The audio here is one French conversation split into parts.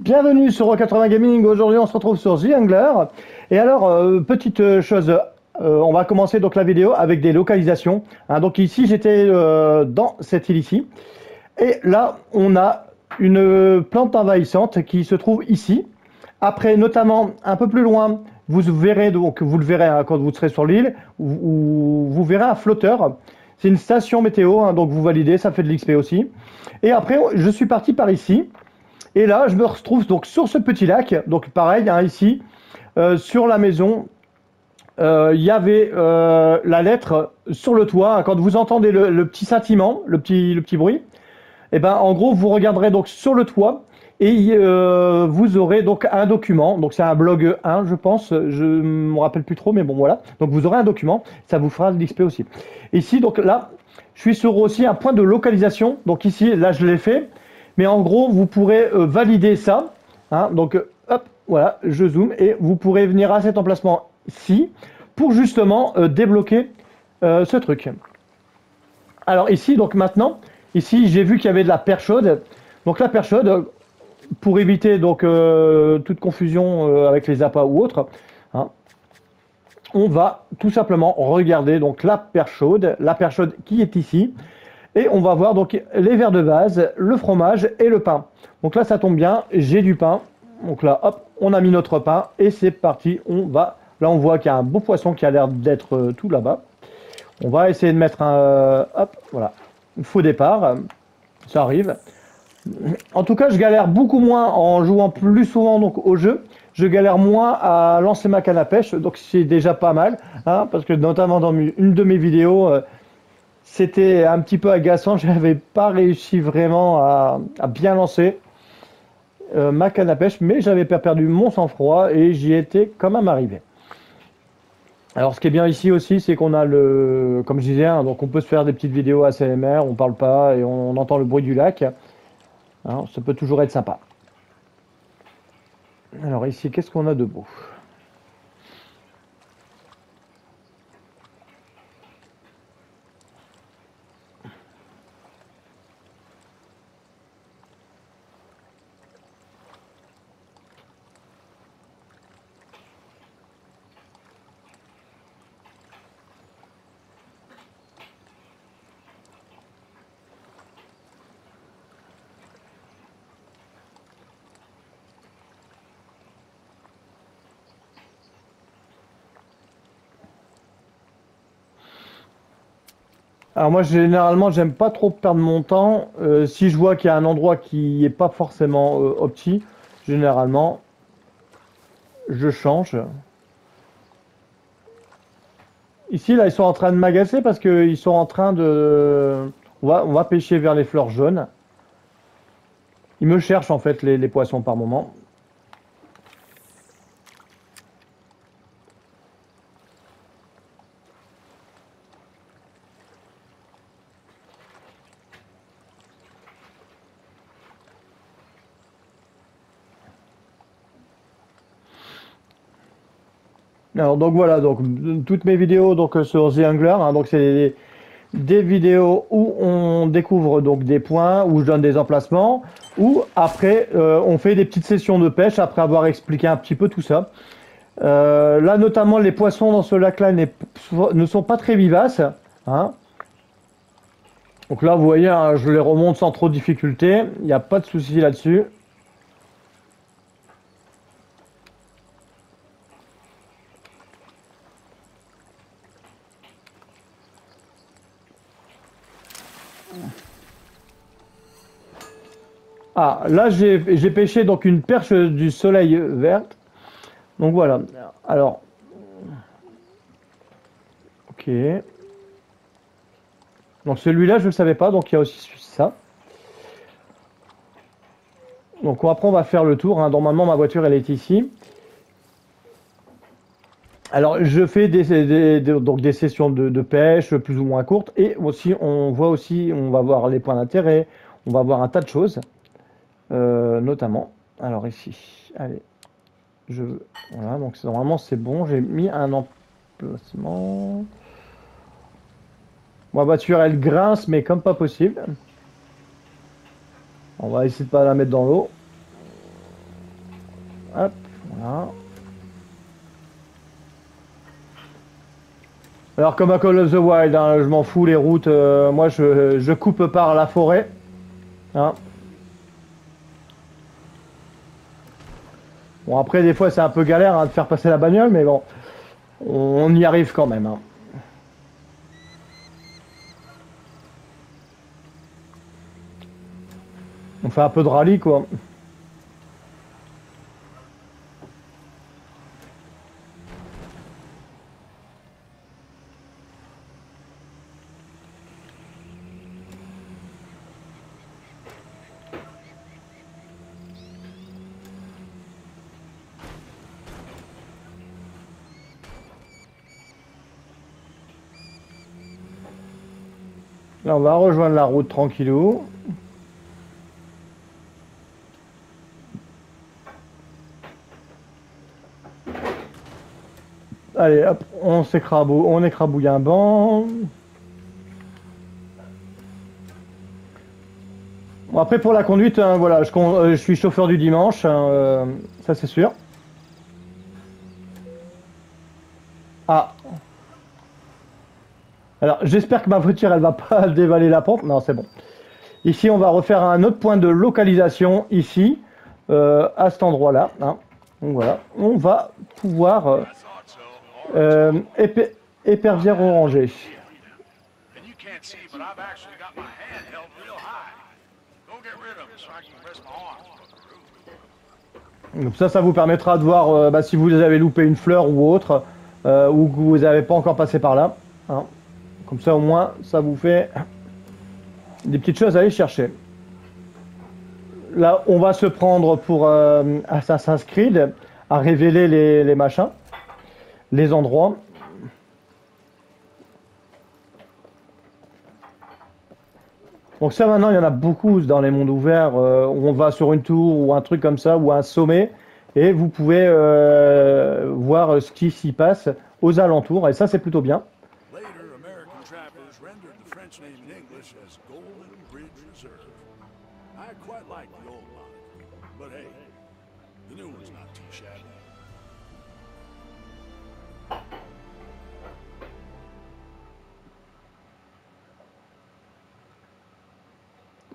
Bienvenue sur Rock80 Gaming. Aujourd'hui, on se retrouve sur The Angler. Et alors, petite chose, on va commencer donc la vidéo avec des localisations. Hein, donc ici, j'étais dans cette île ici. Et là, on a une plante envahissante qui se trouve ici. Après, notamment un peu plus loin, vous verrez donc vous le verrez hein, quand vous serez sur l'île, où vous verrez un flotteur. C'est une station météo, hein, donc vous validez, ça fait de l'XP aussi. Et après, je suis parti par ici. Et là, je me retrouve donc sur ce petit lac. Donc pareil, hein, ici, sur la maison, il y avait la lettre sur le toit. Hein, quand vous entendez le petit scintillement, le petit bruit, et ben en gros, vous regarderez donc sur le toit et vous aurez donc un document. Donc c'est un blog 1, je pense. Je me rappelle plus trop, mais bon voilà. Donc vous aurez un document. Ça vous fera de l'XP aussi. Ici, donc là, je suis sur aussi un point de localisation. Donc ici, là, je l'ai fait. Mais en gros, vous pourrez valider ça. Hein, donc, hop, voilà, je zoome et vous pourrez venir à cet emplacement-ci pour justement débloquer ce truc. Alors ici, donc maintenant, ici, j'ai vu qu'il y avait de la perche chaude. Donc la perche chaude, pour éviter donc toute confusion avec les appâts ou autres, hein, on va tout simplement regarder donc la perche chaude qui est ici. Et on va voir donc les verres de vase, le fromage et le pain. Donc là, ça tombe bien, j'ai du pain. Donc là, hop, on a mis notre pain et c'est parti. On va. Là, on voit qu'il y a un beau poisson qui a l'air d'être tout là-bas. On va essayer de mettre un. Hop, voilà. Faux départ. Ça arrive. En tout cas, je galère beaucoup moins en jouant plus souvent donc, au jeu. Je galère moins à lancer ma canne à pêche. Donc c'est déjà pas mal. Hein, parce que notamment dans une de mes vidéos. C'était un petit peu agaçant, je n'avais pas réussi vraiment à bien lancer ma canne à pêche, mais j'avais pas perdu mon sang-froid et j'y étais quand même arrivé. Alors ce qui est bien ici aussi, c'est qu'on a le, comme je disais, hein, donc on peut se faire des petites vidéos ASMR, on parle pas et on entend le bruit du lac. Hein, ça peut toujours être sympa. Alors ici, qu'est-ce qu'on a de beau? Alors moi généralement j'aime pas trop perdre mon temps. Si je vois qu'il y a un endroit qui est pas forcément opti, généralement je change. Ici, là, ils sont en train de m'agacer parce qu'ils sont en train de... on va pêcher vers les fleurs jaunes. Ils me cherchent, en fait, les poissons par moment. Alors, donc voilà, donc toutes mes vidéos donc, sur The Angler, hein, donc c'est des vidéos où on découvre donc des points, où je donne des emplacements, où après on fait des petites sessions de pêche après avoir expliqué un petit peu tout ça. Là, notamment, les poissons dans ce lac-là ne sont pas très vivaces. Hein. Donc là, vous voyez, hein, je les remonte sans trop de difficulté. Il n'y a pas de souci là-dessus. Ah, là, j'ai pêché donc une perche du soleil verte. Donc voilà. Alors, ok. Donc celui-là, je ne le savais pas, donc il y a aussi ça. Donc après, on va faire le tour. Hein. Normalement, ma voiture, elle est ici. Alors, je fais donc des sessions de pêche plus ou moins courtes. Et aussi, on voit aussi, on va voir les points d'intérêt. On va voir un tas de choses, notamment. Alors ici, allez, voilà, donc normalement, c'est bon. J'ai mis un emplacement. Ma voiture, elle grince, mais comme pas possible. On va essayer de pas la mettre dans l'eau. Hop, voilà. Alors comme à Call of the Wild, hein, je m'en fous les routes, moi je coupe par la forêt. Hein. Bon après des fois c'est un peu galère hein, de faire passer la bagnole, mais bon, on y arrive quand même. Hein. On fait un peu de rallye quoi. Là on va rejoindre la route tranquillou. Allez hop, on écrabouille un banc. Bon, après pour la conduite, hein, voilà, je suis chauffeur du dimanche, hein, ça c'est sûr. Ah, alors j'espère que ma voiture elle va pas dévaler la pente. Non, c'est bon. Ici on va refaire un autre point de localisation ici, à cet endroit-là. Hein. Donc voilà, on va pouvoir épervière orangée. Donc ça vous permettra de voir bah, si vous avez loupé une fleur ou autre, ou que vous n'avez pas encore passé par là. Hein. Comme ça au moins, ça vous fait des petites choses à aller chercher. Là, on va se prendre pour Assassin's Creed, à révéler les machins, les endroits. Donc ça maintenant, il y en a beaucoup dans les mondes ouverts, où on va sur une tour ou un truc comme ça, ou un sommet, et vous pouvez voir ce qui s'y passe aux alentours, et ça c'est plutôt bien.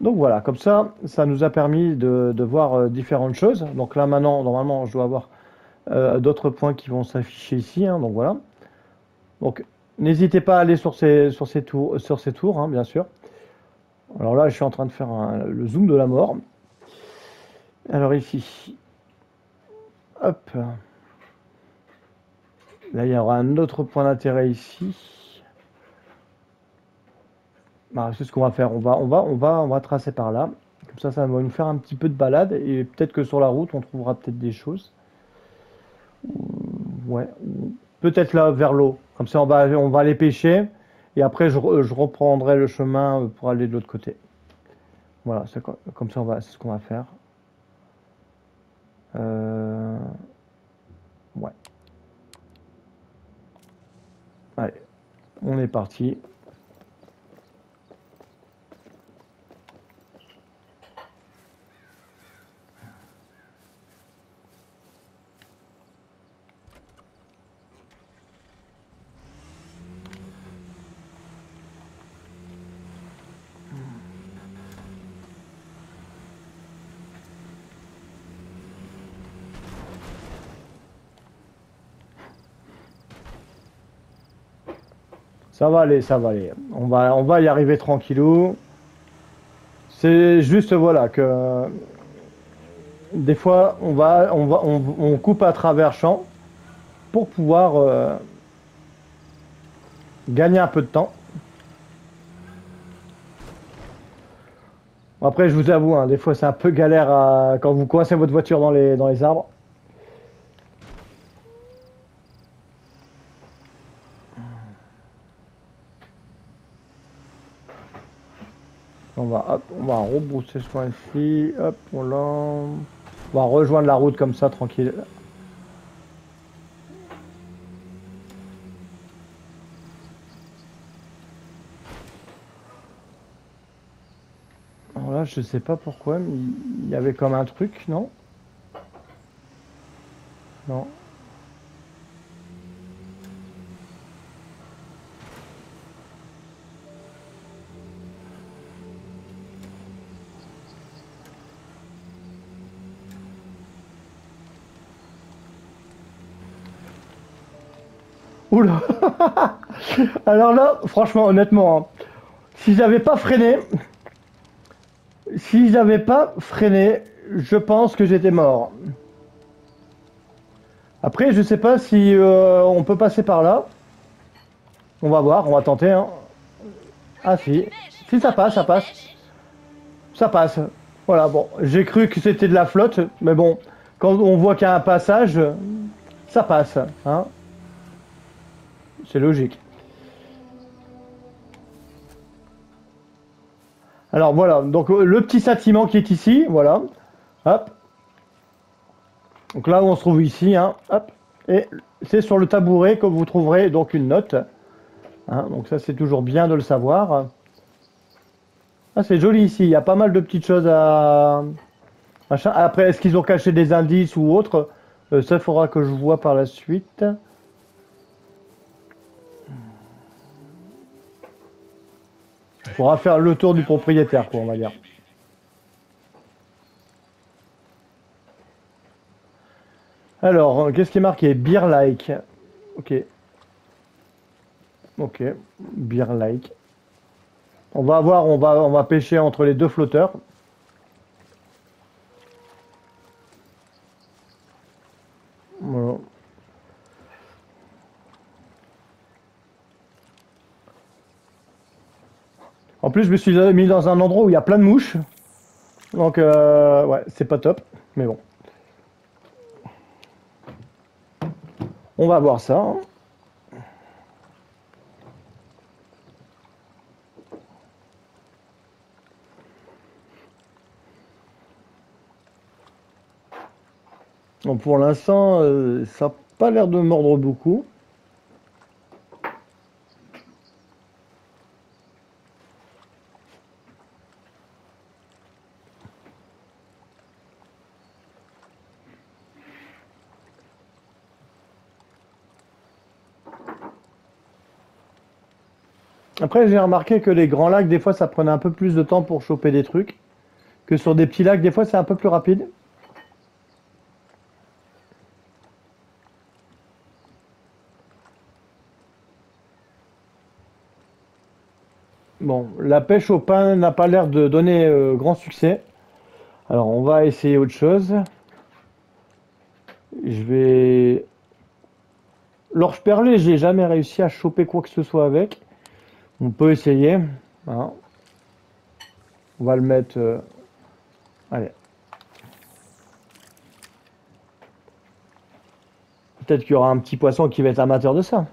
Donc voilà, comme ça nous a permis de voir différentes choses. Donc là maintenant, normalement, je dois avoir d'autres points qui vont s'afficher ici. Hein, donc voilà. Donc n'hésitez pas à aller sur ces tours, hein, bien sûr. Alors là, je suis en train de faire le zoom de la mort. Alors ici, hop. Là, il y aura un autre point d'intérêt ici. Bah, c'est ce qu'on va faire. On va tracer par là. Comme ça va nous faire un petit peu de balade. Et peut-être que sur la route, on trouvera peut-être des choses. Ouais. Peut-être là, vers l'eau. Comme ça, on va aller pêcher. Et après, je reprendrai le chemin pour aller de l'autre côté. Voilà, comme ça, c'est ce qu'on va faire. Ouais. Allez, on est parti. Ça va aller, ça va aller. On va y arriver tranquillou. C'est juste, voilà, que des fois, on coupe à travers champs pour pouvoir gagner un peu de temps. Après, je vous avoue, hein, des fois, c'est un peu galère quand vous coincez votre voiture dans les arbres. On va rebrousser ce coin-ci. Hop, on va rejoindre la route comme ça, tranquille. Alors là, je sais pas pourquoi, mais il y avait comme un truc, non? Non. Oula. Alors là, franchement, honnêtement, hein, si j'avais pas freiné, je pense que j'étais mort. Après, je sais pas si on peut passer par là. On va voir, on va tenter. Hein. Ah si, si ça passe, ça passe. Ça passe. Voilà, bon, j'ai cru que c'était de la flotte, mais bon, quand on voit qu'il y a un passage, ça passe. Hein. C'est logique. Alors voilà, donc le petit châtiment qui est ici, voilà. Hop. Donc là, on se trouve ici, hein, hop. Et c'est sur le tabouret que vous trouverez donc une note. Hein, donc ça, c'est toujours bien de le savoir. Ah, c'est joli ici, il y a pas mal de petites choses à... Machin. Après, est-ce qu'ils ont caché des indices ou autre? Ça, il faudra que je vois par la suite. Il faudra faire le tour du propriétaire, quoi, on va dire. Alors, qu'est-ce qui est marqué? Beer like. Ok. Ok. Beer like. On va voir, on va pêcher entre les deux flotteurs. Voilà. En plus, je me suis mis dans un endroit où il y a plein de mouches. Donc, ouais, c'est pas top. Mais bon. On va voir ça. Hein. Donc, pour l'instant, ça n'a pas l'air de mordre beaucoup. Après, j'ai remarqué que les grands lacs, des fois, ça prenait un peu plus de temps pour choper des trucs. Que sur des petits lacs, des fois, c'est un peu plus rapide. Bon, la pêche au pain n'a pas l'air de donner grand succès. Alors, on va essayer autre chose. Je vais... L'orge perlée, j'ai jamais réussi à choper quoi que ce soit avec. On peut essayer. Hein. On va le mettre... Allez. Peut-être qu'il y aura un petit poisson qui va être amateur de ça.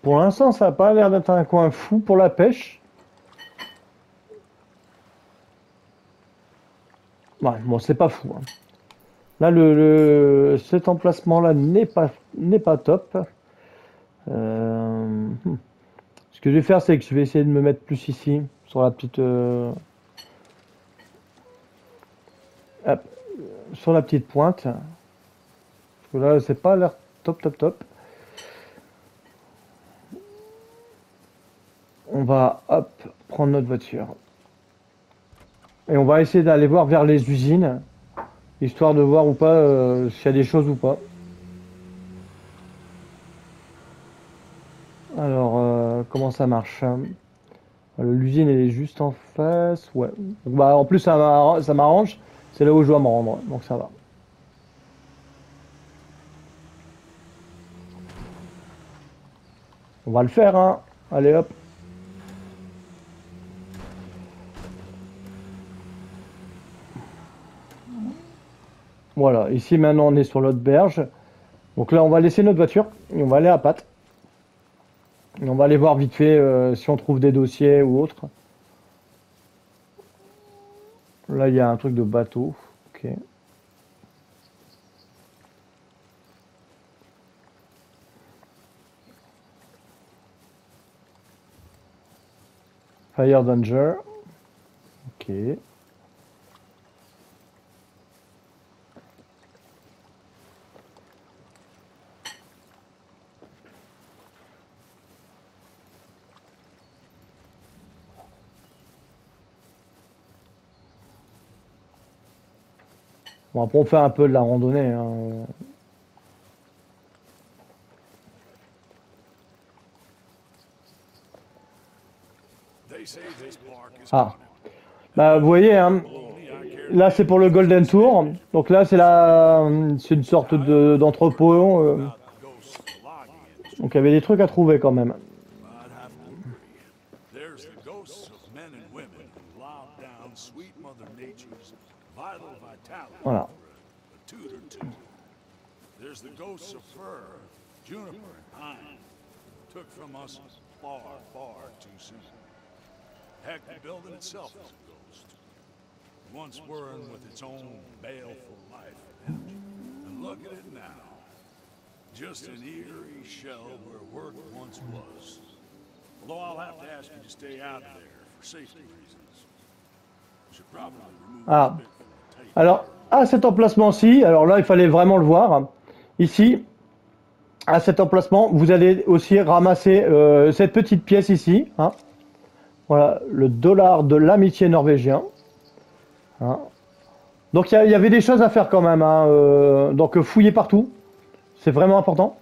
Pour l'instant, ça n'a pas l'air d'être un coin fou pour la pêche. Ouais, bon, c'est pas fou. Hein. Là, cet emplacement-là n'est pas top. Ce que je vais faire, c'est que je vais essayer de me mettre plus ici, sur la petite... hop, sur la petite pointe. Parce que là, c'est pas l'air top. On va, hop, prendre notre voiture. Et on va essayer d'aller voir vers les usines, histoire de voir ou pas s'il y a des choses ou pas. Alors, comment ça marche? L'usine elle est juste en face, ouais. Donc, bah, en plus, ça m'arrange, c'est là où je dois me rendre, donc ça va. On va le faire, hein. Allez, hop. Voilà, ici maintenant on est sur l'autre berge. Donc là, on va laisser notre voiture et on va aller à pattes. On va aller voir vite fait si on trouve des dossiers ou autre. Là, il y a un truc de bateau. Ok. Fire Danger. Ok. Bon, après, on fait un peu de la randonnée, hein. Ah, bah, vous voyez, hein, là c'est pour le Golden Tour. Donc là c'est une sorte d'entrepôt. Donc il y avait des trucs à trouver quand même. There's the ghosts of men and women who lobbed down sweet Mother Nature's vital vitality Voilà. for a toot or two. There's the ghosts of fir, juniper, and pine, took from us far, far too soon. Heck, the building itself is a ghost. Once whirring with its own baleful life and energy. And look at it now. Just an eerie shell where work once was. Although I'll have to ask you to stay out of there for safety reasons. Should probably remove Ah, this bit from the tape. alors à cet emplacement-ci, alors là il fallait vraiment le voir. Ici, à cet emplacement, vous allez aussi ramasser cette petite pièce ici, hein. Voilà, le dollar de l'amitié norvégien, hein. Donc il y avait des choses à faire quand même, hein. Donc fouiller partout, c'est vraiment important.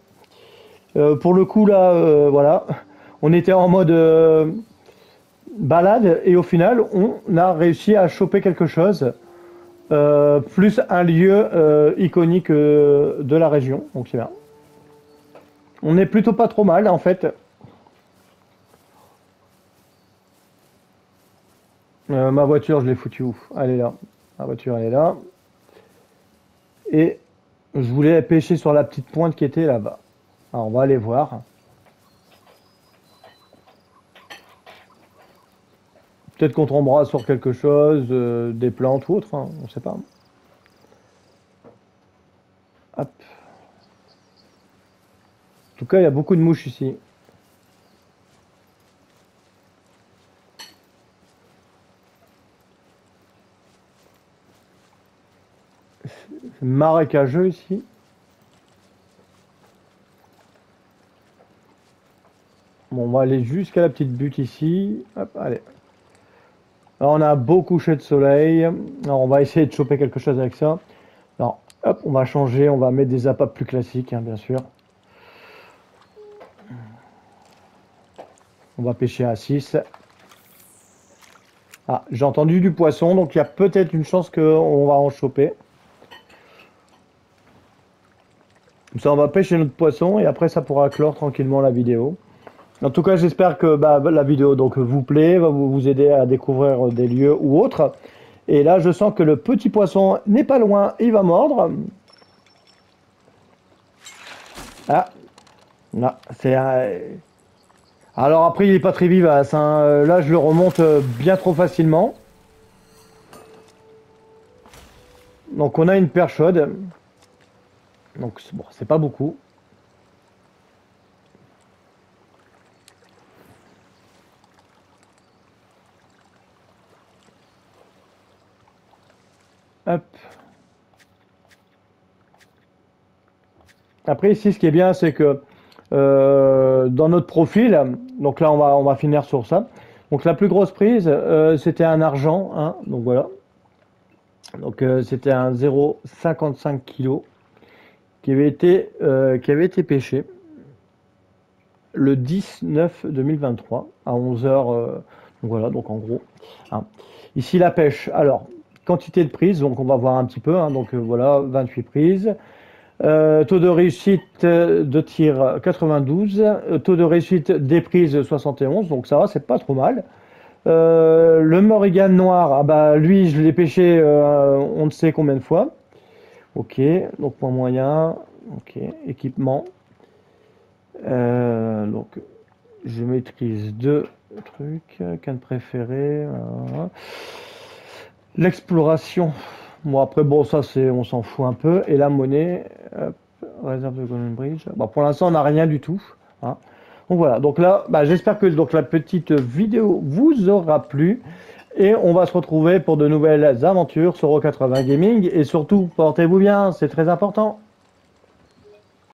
Pour le coup là, voilà, on était en mode balade et au final on a réussi à choper quelque chose, plus un lieu iconique de la région, donc c'est bien. On est plutôt pas trop mal en fait. Ma voiture, je l'ai foutue où? Elle est là. Ma voiture, elle est là. Et je voulais pêcher sur la petite pointe qui était là-bas. Alors, on va aller voir. Peut-être qu'on tombera sur quelque chose, des plantes ou autre, hein, on sait pas. Hop. En tout cas, il y a beaucoup de mouches ici. C'est marécageux ici. Bon, on va aller jusqu'à la petite butte ici. Hop, allez. Alors, on a un beau coucher de soleil. Alors, on va essayer de choper quelque chose avec ça. Alors, hop, on va changer. On va mettre des appâts plus classiques, hein, bien sûr. On va pêcher à 6. Ah, j'ai entendu du poisson, donc il y a peut-être une chance qu'on va en choper. Comme ça, on va pêcher notre poisson et après, ça pourra clore tranquillement la vidéo. En tout cas, j'espère que la vidéo donc, vous plaît, va vous aider à découvrir des lieux ou autres. Et là, je sens que le petit poisson n'est pas loin, il va mordre. Ah, là, c'est un... Alors après, il n'est pas très vivace, hein. Là, je le remonte bien trop facilement. Donc, on a une perche chaude. Donc, bon, c'est pas beaucoup. Hop. Après, ici, ce qui est bien, c'est que dans notre profil, donc là, on va finir sur ça. Donc, la plus grosse prise, c'était un argent, hein, donc voilà. Donc, c'était un 0,55 kg qui avait été pêché le 10-9 2023 à 11 heures. Donc voilà, donc en gros, hein. Ici, la pêche. Alors, quantité de prises, donc on va voir un petit peu, hein, donc voilà, 28 prises. Taux de réussite de tir 92, taux de réussite des prises 71, donc ça va, c'est pas trop mal. Le Morrigan noir, ah bah lui je l'ai pêché on ne sait combien de fois. Ok, donc point moyen, ok, équipement. Donc je maîtrise 2 trucs. Canne préférée. L'exploration. Bon, après, bon, ça, on s'en fout un peu. Et la monnaie. Hop, réserve de Golden Bridge. Bon, pour l'instant, on n'a rien du tout. Hein. Donc voilà. Donc là, bah, j'espère que donc, la petite vidéo vous aura plu. Et on va se retrouver pour de nouvelles aventures sur Euro 80 Gaming. Et surtout, portez-vous bien, c'est très important.